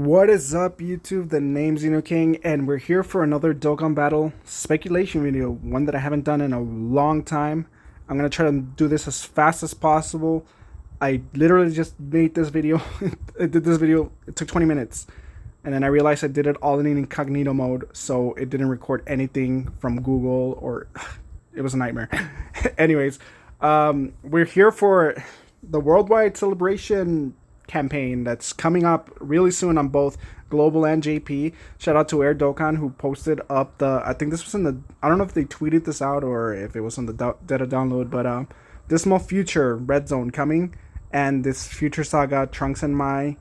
What is up, YouTube? The name's King, and we're here for another Dokkan Battle speculation video, one that I haven't done in a long time. I'm gonna try to do this as fast as possible. I literally just made this video. I did this video, it took 20 minutes, and then I realized I did it all in incognito mode, so it didn't record anything from Google, or it was a nightmare. Anyways, we're here for the worldwide celebration campaign that's coming up really soon on both global and JP. Shout out to Dokkan who posted up I think this was in the, I don't know if they tweeted this out or if it was on the data download, but this more future red zone coming, and this future Saga Trunks and my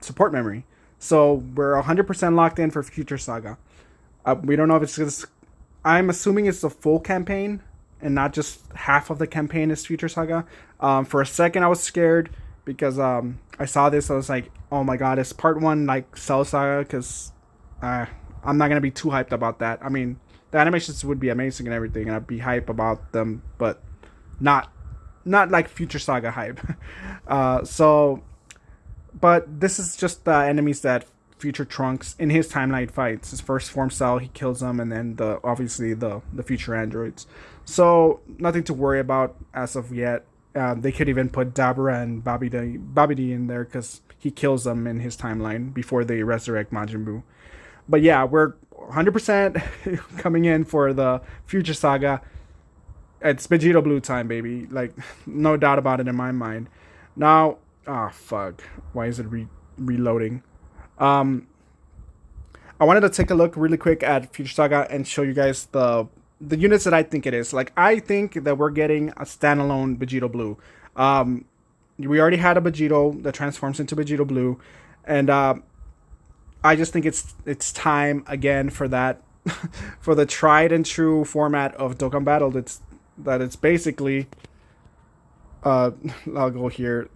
support memory. So we're 100% locked in for future Saga. We don't know if it's just, I'm assuming it's the full campaign and not just half of the campaign is future Saga. For a second I was scared because I saw this. I was like, oh my god, it's part one like Cell Saga, because I'm not going to be too hyped about that. I mean, the animations would be amazing and everything, and I'd be hype about them, but not like future Saga hype. But this is just the enemies that future Trunks in his timeline fights. His first form Cell, he kills them, and then obviously the future androids. So nothing to worry about as of yet. They could even put Dabura and Babidi in there because he kills them in his timeline before they resurrect Majin Buu. But yeah, we're 100% coming in for the future Saga. It's Vegito Blue time, baby. Like, no doubt about it in my mind. Now, fuck. Why is it reloading? I wanted to take a look really quick at future Saga and show you guys the units that I think it is. Like, I think that we're getting a standalone Vegito Blue. We already had a Vegito that transforms into Vegito Blue, and I just think it's time again for that, for the tried and true format of Dokkan Battle. It's basically, I'll go here.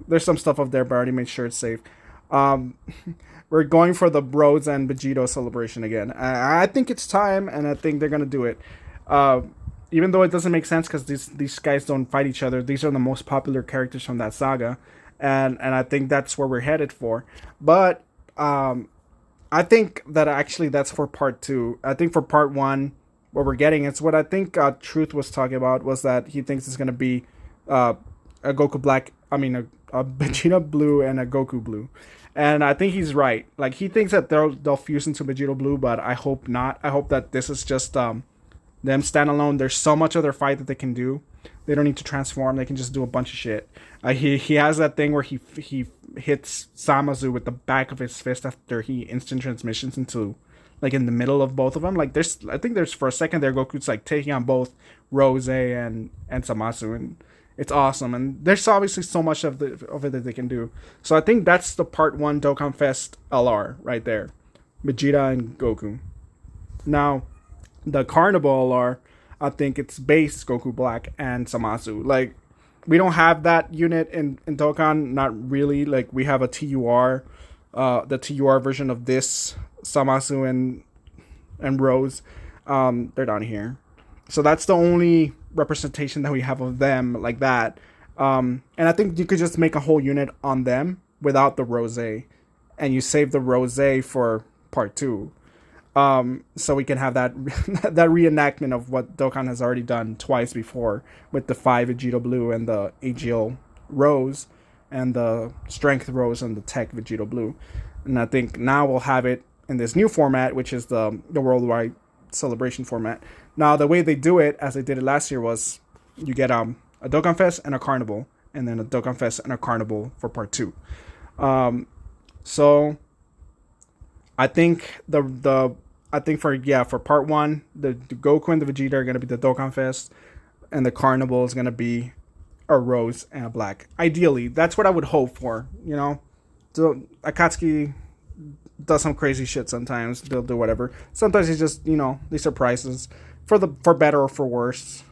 There's some stuff up there, but I already made sure it's safe. We're going for the Bros and Vegito celebration again. I think it's time, and I think they're gonna do it. Even though it doesn't make sense because these guys don't fight each other. These are the most popular characters from that saga, and I think that's where we're headed for. But I think that actually that's for part two. I think for part one, what we're getting, it's what I think Truth was talking about, was that he thinks it's gonna be a Goku Black. I mean a Vegeta Blue and a Goku Blue. And I think he's right. Like, he thinks that they'll fuse into Vegito Blue, but I hope not. I hope that this is just them standalone. There's so much other fight that they can do. They don't need to transform. They can just do a bunch of shit. He has that thing where he hits Samazu with the back of his fist after he instant transmissions into, like, in the middle of both of them. Like, I think there's for a second there Goku's like taking on both Rose and Samazu, and it's awesome, and there's obviously so much of it that they can do. So I think that's the part one Dokkan Fest LR right there, Vegeta and Goku. Now, the Carnival LR, I think it's base Goku Black and Samazu. Like, we don't have that unit in Dokkan, not really. Like, we have a TUR, the TUR version of this Samazu and Rose. They're down here. So that's the only representation that we have of them like that. And I think you could just make a whole unit on them without the Rose, and you save the Rose for part two. So we can have that that reenactment of what Dokkan has already done twice before with the 5 Vegito Blue and the AGL Rose and the Strength Rose and the Tech Vegito Blue. And I think now we'll have it in this new format, which is the worldwide celebration format. Now, the way they do it, as they did it last year, was you get a Dokkan Fest and a Carnival, and then a Dokkan Fest and a Carnival for part two. So I think for part one, the Goku and the Vegeta are gonna be the Dokkan Fest, and the Carnival is gonna be a Rose and a Black. Ideally, that's what I would hope for. You know, so Akatsuki does some crazy shit sometimes. They'll do whatever. Sometimes he just, these surprises for better or for worse.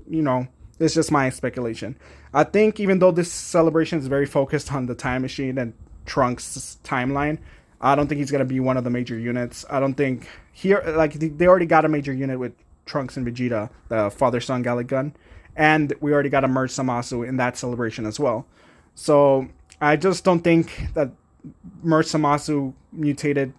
It's just my speculation. I think even though this celebration is very focused on the time machine and Trunks' timeline, I don't think he's gonna be one of the major units. I don't think they already got a major unit with Trunks and Vegeta, the father-son Gallic Gun, and we already got a merge Samasu in that celebration as well. So I just don't think that Merge Zamasu mutated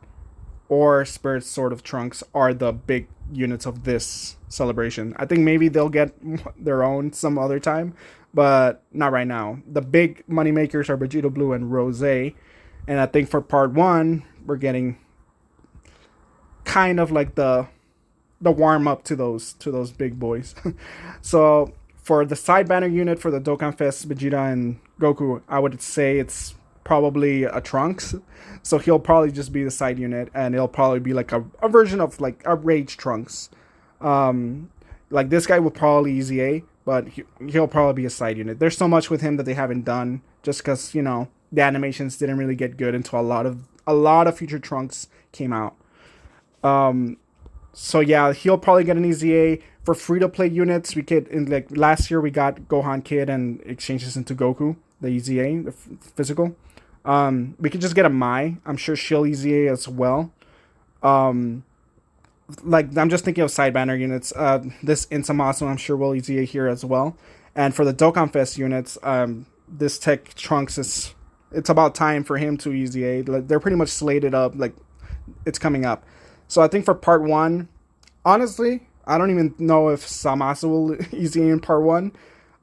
or Spirit Sword of Trunks are the big units of this celebration. I think maybe they'll get their own some other time, but not right now. The big money makers are Vegeta Blue and Rose, and I think for part one we're getting kind of like the warm up to those big boys. So for the side banner unit for the Dokkan Fest, Vegeta and Goku, I would say it's probably a Trunks. So he'll probably just be the side unit, and it'll probably be like a version of like a Rage Trunks. Like this guy will probably easy A, but he'll probably be a side unit. There's so much with him that they haven't done, just because the animations didn't really get good until a lot of future Trunks came out. So yeah, he'll probably get an easy A. For free to play units, we could like last year we got Gohan Kid and exchanges into Goku, the easy A, the physical. We could just get a Mai. I'm sure she'll easy A as well. Like I'm just thinking of side banner units. This Insamasu I'm sure will easy A here as well. And for the Dokkan Fest units, this Tech Trunks it's about time for him to easy A. They're pretty much slated up, like it's coming up. So I think for part one, honestly, I don't even know if Zamasu will easy A in part one.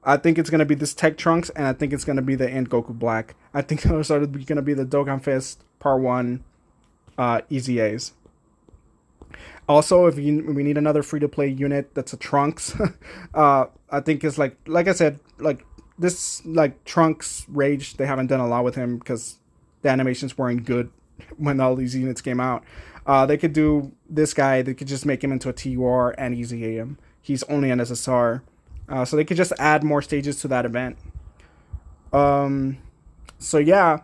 I think it's going to be this Tech Trunks, and I think it's going to be the End Goku Black. I think those are going to be the Dokkan Fest part one easy A's. Also, if we need another free-to-play unit that's a Trunks, I think it's like I said, like this like Trunks Rage, they haven't done a lot with him because the animations weren't good when all these units came out. They could do this guy, they could just make him into a TUR and easy A him. He's only an SSR. So they could just add more stages to that event. So yeah,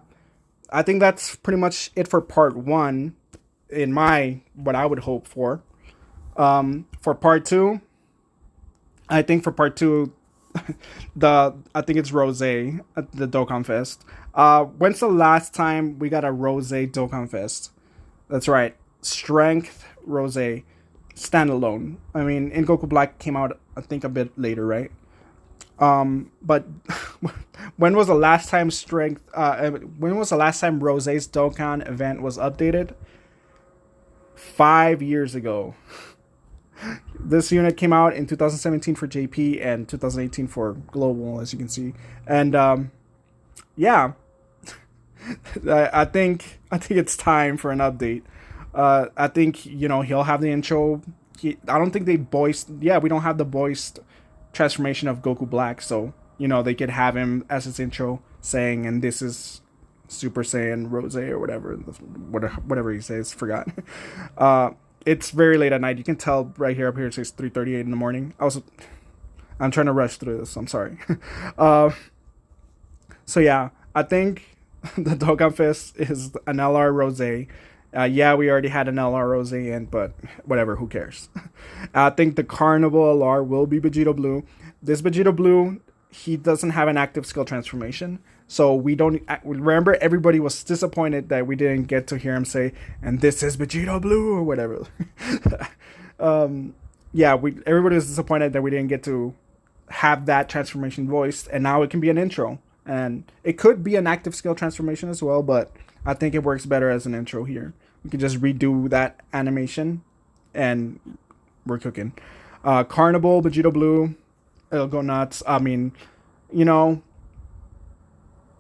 I think that's pretty much it for part one in what I would hope for. For part two, I think for part two, I think it's Rose at the Dokkan Fest. When's the last time we got a Rose Dokkan Fest? That's right. Strength Rose standalone. I mean, In Goku Black came out, I think, a bit later, right? But when was the last time when was the last time Rose's Dokkan event was updated? 5 years ago. This unit came out in 2017 for JP and 2018 for Global, as you can see. And yeah, I think it's time for an update. I think he'll have the intro. I don't think they voiced. Yeah, we don't have the voiced transformation of Goku Black, so they could have him as his intro saying, "And this is Super Saiyan Rose," or whatever he says. Forgot. It's very late at night. You can tell right here up here it says 3:38 in the morning. I'm trying to rush through this. I'm sorry. So yeah, I think the Dokkan Fest is an LR Rose. Yeah, we already had an LR Rose in, but whatever, who cares? I think the Carnival LR will be Vegeta Blue. This Vegeta Blue, he doesn't have an active skill transformation. So we don't remember. Everybody was disappointed that we didn't get to hear him say, "And this is Vegeta Blue," or whatever. Yeah, everybody was disappointed that we didn't get to have that transformation voiced, and now it can be an intro, and it could be an active skill transformation as well. But I think it works better as an intro here. We can just redo that animation, and we're cooking. Carnival Vegeta Blue, it'll go nuts. I mean,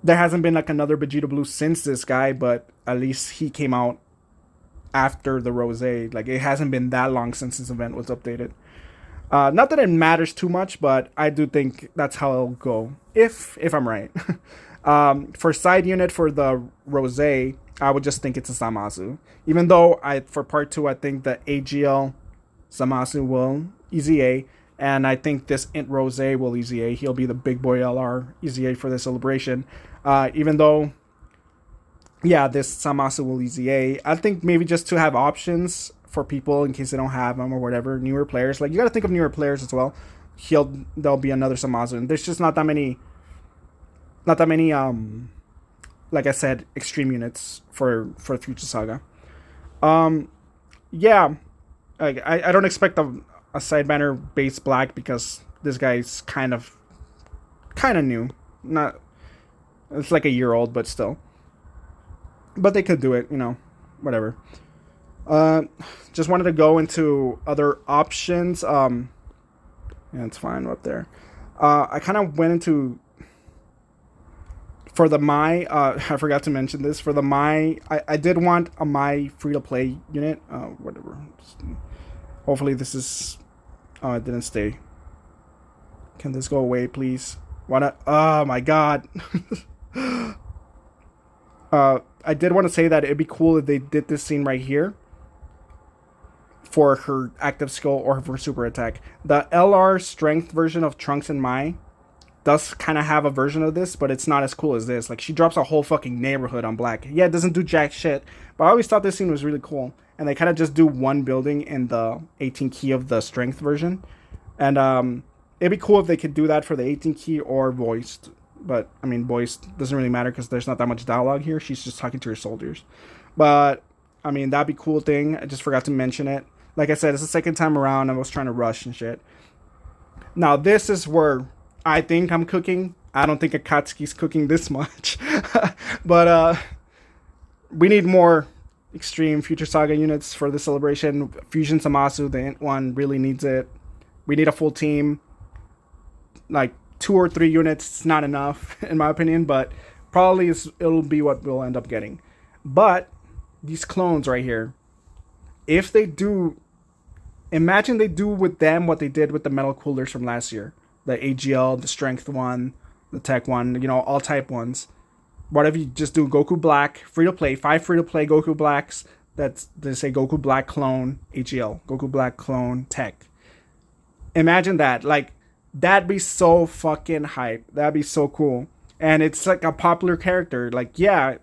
there hasn't been like another Vegeta Blue since this guy, but at least he came out after the Rose. Like, it hasn't been that long since this event was updated. Not that it matters too much, but I do think that's how it'll go, if I'm right. For side unit for the Rose, I would just think it's a Zamasu. Even though for part two, I think the AGL Zamasu will easy A. And I think this Int Rose will easy A. He'll be the big boy LR easy A for the celebration. Even though, yeah, this Zamasu will easy A. I think maybe just to have options for people in case they don't have them or whatever. Newer players. Like, you got to think of newer players as well. There'll be another Zamasu. And there's just not that many, like I said, extreme units for Future Saga. Yeah. I don't expect a side banner base black because this guy's kind of new. It's like a year old, but still. but they could do it, whatever. Uh, just wanted to go into other options. Yeah, it's fine up there. I kind of went into for the my. I forgot to mention this for the my. I did want a my free to play unit. Whatever. Hopefully this is. Oh, it didn't stay. Can this go away, please? Why not? Oh my god. I did want to say that it'd be cool if they did this scene right here for her active skill or for super attack. The LR strength version of Trunks and Mai does kind of have a version of this, but it's not as cool as this. Like, she drops a whole fucking neighborhood on Black. Yeah, it doesn't do jack shit, but I always thought this scene was really cool. And they kind of just do one building in the 18 key of the strength version. And it'd be cool if they could do that for the 18 key or voiced. But, I mean, voiced doesn't really matter because there's not that much dialogue here. She's just talking to her soldiers. But, I mean, that'd be a cool thing. I just forgot to mention it. Like I said, it's the second time around. I was trying to rush and shit. Now, this is where I think I'm cooking. I don't think Akatsuki's cooking this much. But we need more extreme Future Saga units for the celebration. Fusion Zamasu, the Int one, really needs it. We need a full team. Like, 2 or 3 units is not enough, in my opinion, but probably it'll be what we'll end up getting. But these clones right here, if they do, imagine they do with them what they did with the metal coolers from last year. The AGL, the strength one, the tech one, all type ones. What if you just do Goku Black, free to play, 5 free to play Goku Blacks, that's, they say Goku Black clone, AGL, Goku Black clone, tech. Imagine that, like, that'd be so fucking hype. That'd be so cool. And it's like a popular character. Like, yeah,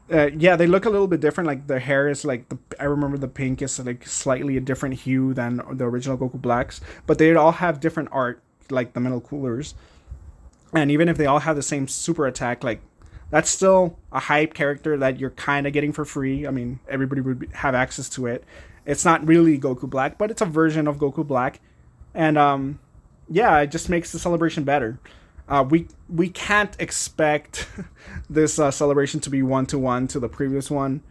yeah, they look a little bit different. Like, the hair is like, I remember the pink is like slightly a different hue than the original Goku Blacks. But they all have different art, like the metal coolers. And even if they all have the same super attack, like, that's still a hype character that you're kind of getting for free. I mean, everybody would have access to it. It's not really Goku Black, but it's a version of Goku Black. And, yeah, it just makes the celebration better. We can't expect this celebration to be 1-to-1 to the previous one.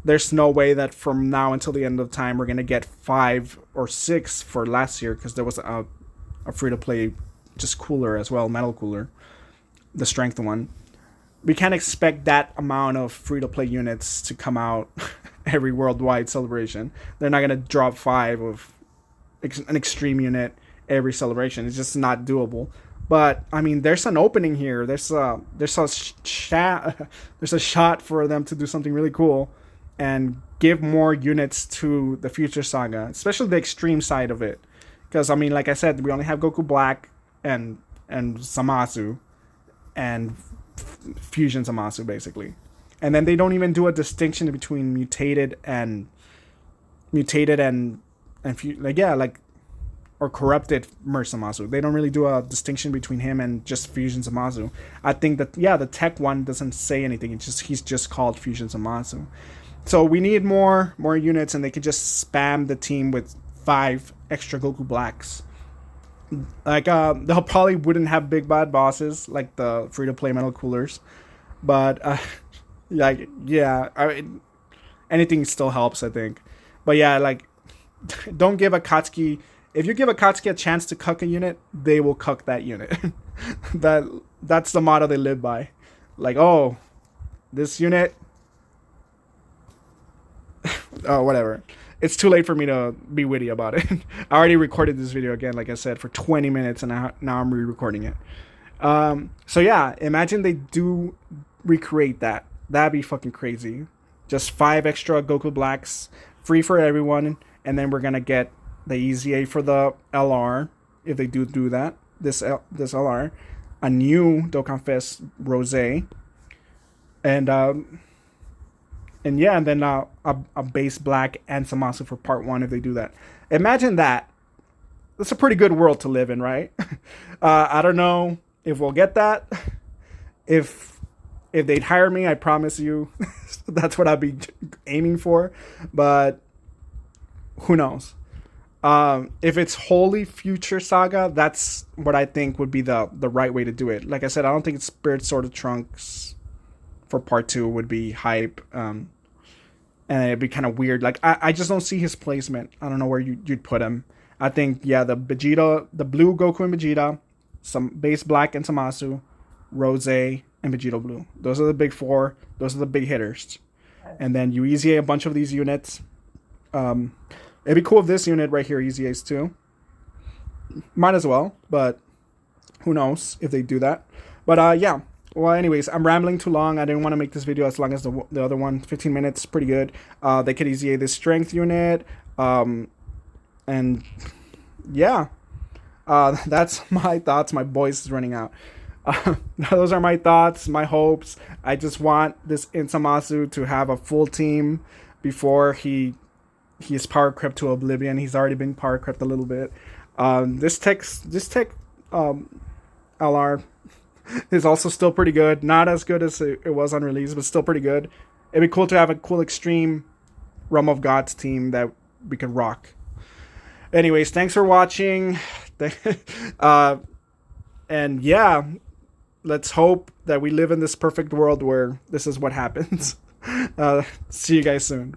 There's no way that from now until the end of time we're going to get 5 or 6 for last year, because there was a free-to-play just cooler as well, metal cooler, the strength one. We can't expect that amount of free-to-play units to come out every worldwide celebration. They're not going to drop 5 of an extreme unit every celebration. It's just not doable. But I mean, there's an opening here. There's a shot for them to do something really cool and give more units to the Future Saga, especially the extreme side of it. Because I mean, like I said, we only have Goku Black and Zamasu and Fusion Zamasu basically. And then they don't even do a distinction between mutated and or corrupted Merc Zamasu. They don't really do a distinction between him and just Fusion Zamasu. I think that, yeah, the tech one doesn't say anything. He's just called Fusion Zamasu. So we need more units, and they could just spam the team with 5 extra Goku Blacks. Like, they'll probably wouldn't have big bad bosses like the free-to-play metal coolers. But, like, yeah, anything still helps, I think. But yeah, like, don't give Akatsuki... If you give Akatsuki a chance to cuck a unit, they will cuck that unit. That's the motto they live by. Like, oh, this unit... oh, whatever. It's too late for me to be witty about it. I already recorded this video again, like I said, for 20 minutes, and now I'm re-recording it. So yeah, imagine they do recreate that. That'd be fucking crazy. Just 5 extra Goku Blacks, free for everyone, and then we're gonna get the EZA for the LR, if they do that. This LR, a new Dokkan Fest Rose, and yeah, and then a base black and Zamasu for part 1 if they do that. Imagine that. That's a pretty good world to live in, right? I don't know if we'll get that. If they'd hire me, I promise you, that's what I'd be aiming for. But who knows? If it's wholly Future Saga, that's what I think would be the right way to do it. Like I said, I don't think it's Spirit Sword of Trunks for part 2 would be hype. And it'd be kind of weird. Like, I just don't see his placement. I don't know where you'd put him. I think, yeah, the blue Goku and Vegeta, some base black and Zamasu, Rose, and Vegeta Blue. Those are the big 4. Those are the big hitters. And then you easy a bunch of these units. It'd be cool if this unit right here easy A's too. Might as well, but who knows if they do that. But yeah. Well, anyways, I'm rambling too long. I didn't want to make this video as long as the other one. 15 minutes, pretty good. They could easy this strength unit. And yeah, that's my thoughts. My voice is running out. Those are my thoughts, my hopes. I just want this Insamasu to have a full team before he is power crept to oblivion. He's already been power crept a little bit. This tech LR is also still pretty good. Not as good as it was on release, but still pretty good. It'd be cool to have a cool extreme Realm of Gods team that we could rock. Anyways, thanks for watching. And yeah, let's hope that we live in this perfect world where this is what happens. See you guys soon.